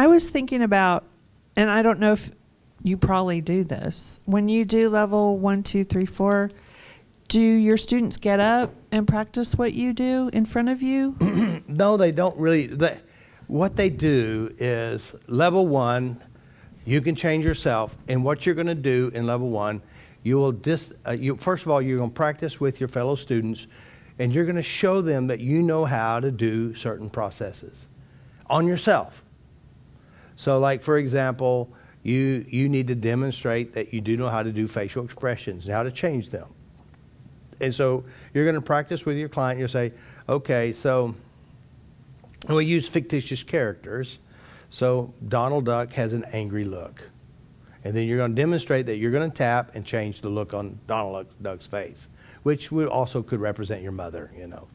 I was thinking about, and I don't know if you probably do this, when you do level 1, 2, 3, 4, do your students get up and practice what you do in front of you? No, they don't really. What they do is level 1, you can change yourself. And what you're going to do in level 1, you will first of all, you're going to practice with your fellow students, and you're going to show them that you know how to do certain processes on yourself. So like, for example, you need to demonstrate that you do know how to do facial expressions and how to change them. And so you're going to practice with your client. You'll say, okay, so we use fictitious characters. So Donald Duck has an angry look. And then you're going to demonstrate that you're going to tap and change the look on Donald Duck's face, which also could represent your mother, you know.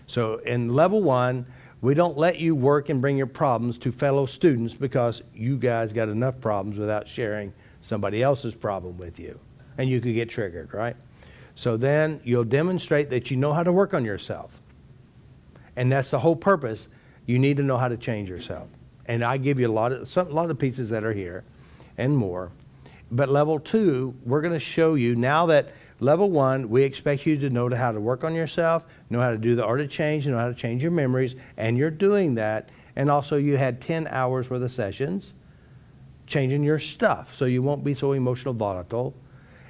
So in level 1, we don't let you work and bring your problems to fellow students because you guys got enough problems without sharing somebody else's problem with you. And you could get triggered, right? So then you'll demonstrate that you know how to work on yourself. And that's the whole purpose. You need to know how to change yourself. And I give you a lot of pieces that are here and more. But level 2, we're going to show you now that level 1, we expect you to know how to work on yourself, know how to do the art of change, know how to change your memories, and you're doing that. And also you had 10 hours worth of sessions changing your stuff so you won't be so emotional volatile.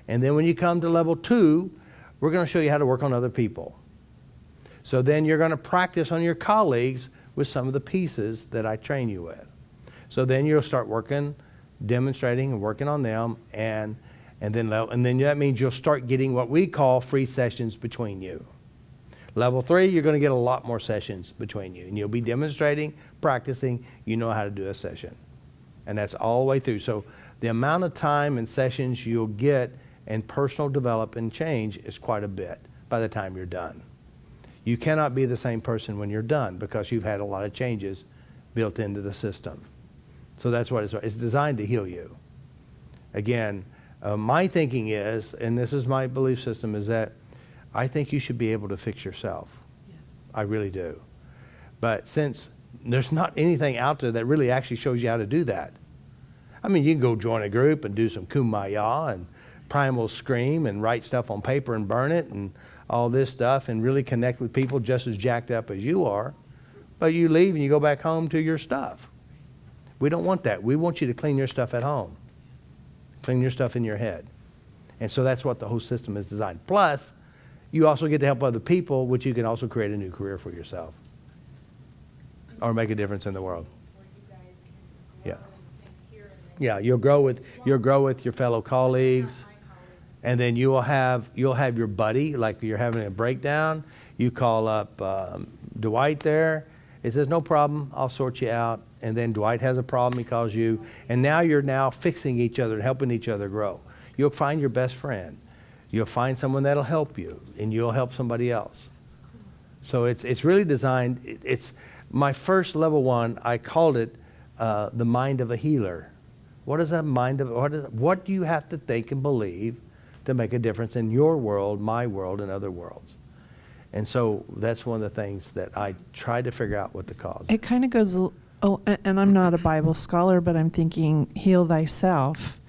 And then when you come to level 2, we're going to show you how to work on other people. So then you're going to practice on your colleagues with some of the pieces that I train you with. So then you'll start working, demonstrating and working on them, and then that means you'll start getting what we call free sessions between you. Level 3, you're going to get a lot more sessions between you, and you'll be demonstrating, practicing, you know how to do a session. And that's all the way through. So the amount of time and sessions you'll get and personal develop and change is quite a bit by the time you're done. You cannot be the same person when you're done because you've had a lot of changes built into the system. So that's what it's designed to heal you. Again, my thinking is, and this is my belief system, is that I think you should be able to fix yourself. Yes. I really do. But since there's not anything out there that really actually shows you how to do that. I mean, you can go join a group and do some kumbaya and primal scream and write stuff on paper and burn it and all this stuff and really connect with people just as jacked up as you are. But you leave and you go back home to your stuff. We don't want that. We want you to clean your stuff at home. Clean your stuff in your head. And so that's what the whole system is designed. Plus, you also get to help other people, which you can also create a new career for yourself or make a difference in the world. Yeah. Yeah, you'll grow with your fellow colleagues. And then you'll have your buddy, like you're having a breakdown. You call up Dwight there. He says, no problem, I'll sort you out. And then Dwight has a problem, he calls you. And now you're fixing each other and helping each other grow. You'll find your best friend. You'll find someone that'll help you, and you'll help somebody else. So it's really designed. It's my first level 1, I called it the mind of a healer. What is that mind of? What do you have to think and believe to make a difference in your world, my world, and other worlds? And so that's one of the things that I tried to figure out what the cause is. It kind of goes, and I'm not a Bible scholar, but I'm thinking, heal thyself.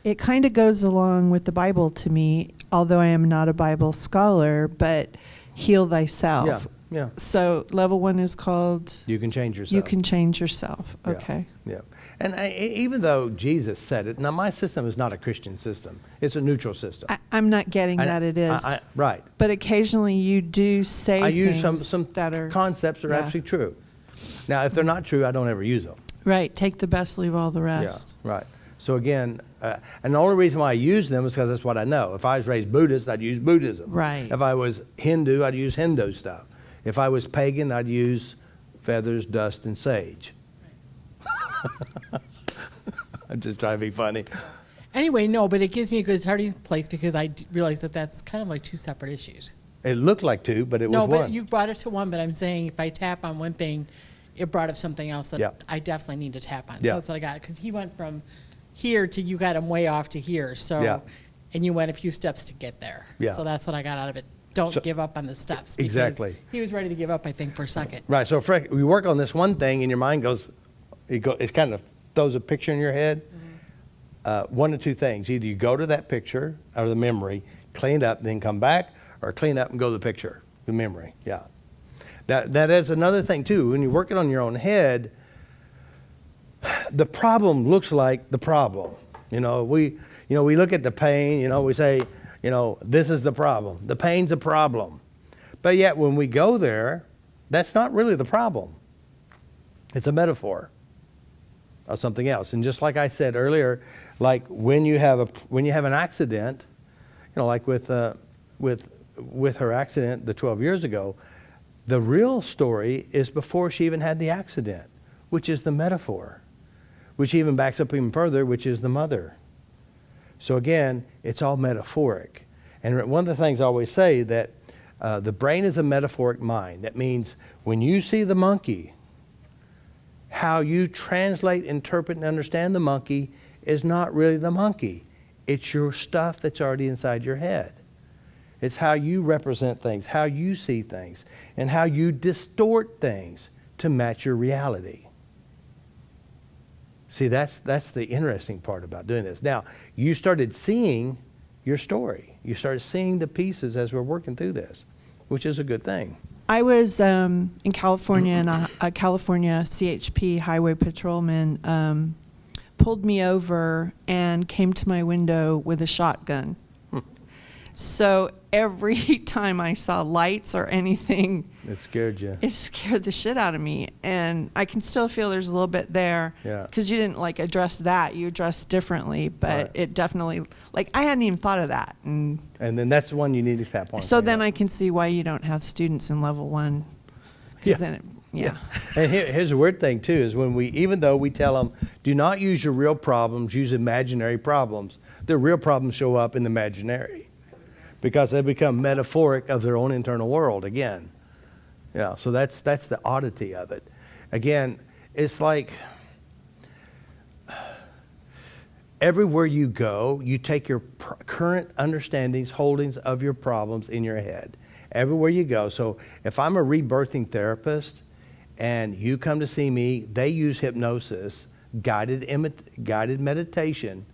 It kind of goes along with the Bible to me, although I am not a Bible scholar, but heal thyself. Yeah, yeah. So level 1 is called? You can change yourself. You can change yourself. Okay. Yeah. And even though Jesus said it, now my system is not a Christian system. It's a neutral system. I'm not getting that it is. Right. But occasionally you do say I things use some that are concepts that are actually true. Now, if they're not true, I don't ever use them. Right. Take the best, leave all the rest. Yeah, right. So again, and the only reason why I use them is because that's what I know. If I was raised Buddhist, I'd use Buddhism. Right. If I was Hindu, I'd use Hindu stuff. If I was pagan, I'd use feathers, dust, and sage. I'm just trying to be funny. Anyway, no, but it gives me a good starting place because I realize that that's kind of like 2 separate issues. It looked like 2, but it was 1. No, but you brought it to 1, but I'm saying if I tap on one thing, it brought up something else that I definitely need to tap on. So that's what I got. Because he went from here to you got him way off to here. So, and you went a few steps to get there. Yeah. So that's what I got out of it. Don't give up on the steps. Exactly. He was ready to give up, I think, for a second. Right. So we work on this one thing, and your mind goes, It kind of throws a picture in your head. One of two things. Either you go to that picture or the memory, clean it up, then come back, or clean up and go to the picture, the memory. Yeah. That is another thing, too. When you're working on your own head, the problem looks like the problem. We look at the pain, we say, this is the problem. The pain's a problem. But yet when we go there, that's not really the problem. It's a metaphor of something else. And just like I said earlier, like when you have an accident, like with her accident the 12 years ago, the real story is before she even had the accident, which is the metaphor, which even backs up even further, which is the mother. So again, it's all metaphoric. And one of the things I always say that the brain is a metaphoric mind. That means when you see the monkey, how you translate, interpret, and understand the monkey is not really the monkey. It's your stuff that's already inside your head. It's how you represent things, how you see things, and how you distort things to match your reality. See, that's the interesting part about doing this. Now, you started seeing your story. You started seeing the pieces as we're working through this, which is a good thing. I was in California, and a California CHP highway patrolman pulled me over and came to my window with a shotgun. So every time I saw lights or anything, it scared you. It scared the shit out of me. And I can still feel there's a little bit there. Yeah. Because you didn't address that. You addressed differently. But Right. it definitely, I hadn't even thought of that. And then that's the one you need to tap on. so then I can see why you don't have students in level 1. Because then yeah. And here's the weird thing too, is even though we tell them, do not use your real problems, use imaginary problems, their real problems show up in the imaginary. Because they become metaphoric of their own internal world again. Yeah, so that's the oddity of it. Again, it's like everywhere you go, you take your current understandings, holdings of your problems in your head. Everywhere you go. So if I'm a rebirthing therapist and you come to see me, they use hypnosis, guided meditation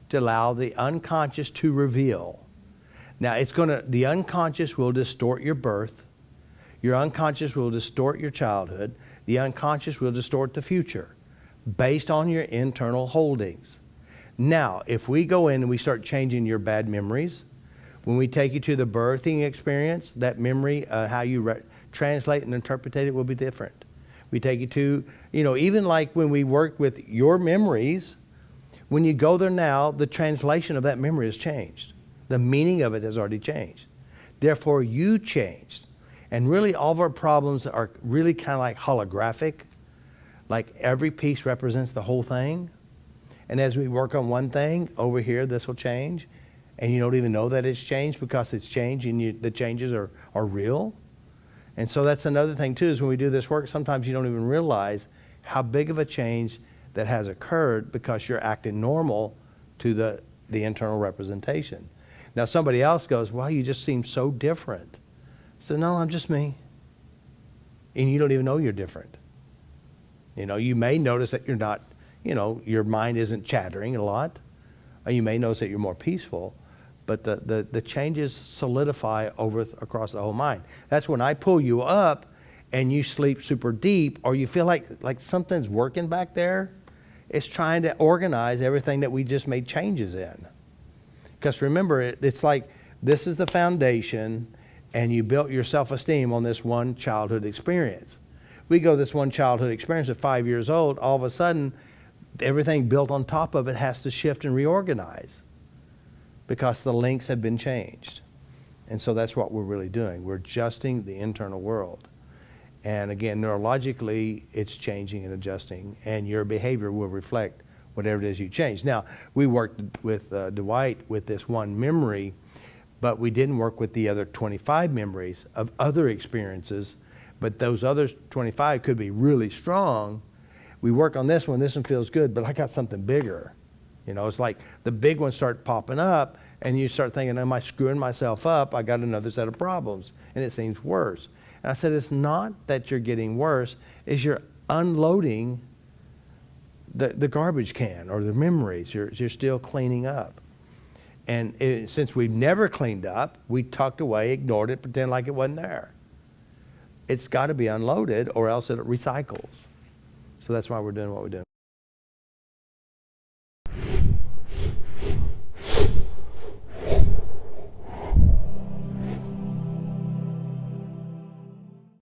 to allow the unconscious to reveal. Now, the unconscious will distort your birth. Your unconscious will distort your childhood. The unconscious will distort the future based on your internal holdings. Now, if we go in and we start changing your bad memories, when we take you to the birthing experience, that memory, how you translate and interpret it will be different. We take you to, even like when we work with your memories, when you go there now, the translation of that memory has changed. The meaning of it has already changed. Therefore, you changed. And really, all of our problems are really kind of like holographic. Like every piece represents the whole thing. And as we work on one thing, over here, this will change. And you don't even know that it's changed because it's changed and the changes are real. And so that's another thing, too, is when we do this work, sometimes you don't even realize how big of a change that has occurred because you're acting normal to the internal representation. Now, somebody else goes, well, you just seem so different. So, no, I'm just me. And you don't even know you're different. You may notice that you're not, your mind isn't chattering a lot. Or you may notice that you're more peaceful. But the changes solidify across the whole mind. That's when I pull you up and you sleep super deep, or you feel like something's working back there. It's trying to organize everything that we just made changes in. Because remember, it's like this is the foundation, and you built your self-esteem on this one childhood experience. We go this one childhood experience at 5 years old, all of a sudden, everything built on top of it has to shift and reorganize because the links have been changed. And so that's what we're really doing. We're adjusting the internal world. And again, neurologically, it's changing and adjusting, and your behavior will reflect whatever it is you change. Now, we worked with Dwight with this one memory, but we didn't work with the other 25 memories of other experiences, but those other 25 could be really strong. We work on this one feels good, but I got something bigger. It's like the big ones start popping up, and you start thinking, am I screwing myself up? I got another set of problems, and it seems worse. And I said, it's not that you're getting worse, it's you're unloading the garbage can or the memories you're still cleaning up. And since we've never cleaned up, we tucked away, ignored it, pretend like it wasn't there. It's got to be unloaded or else it recycles. So that's why we're doing what we're doing.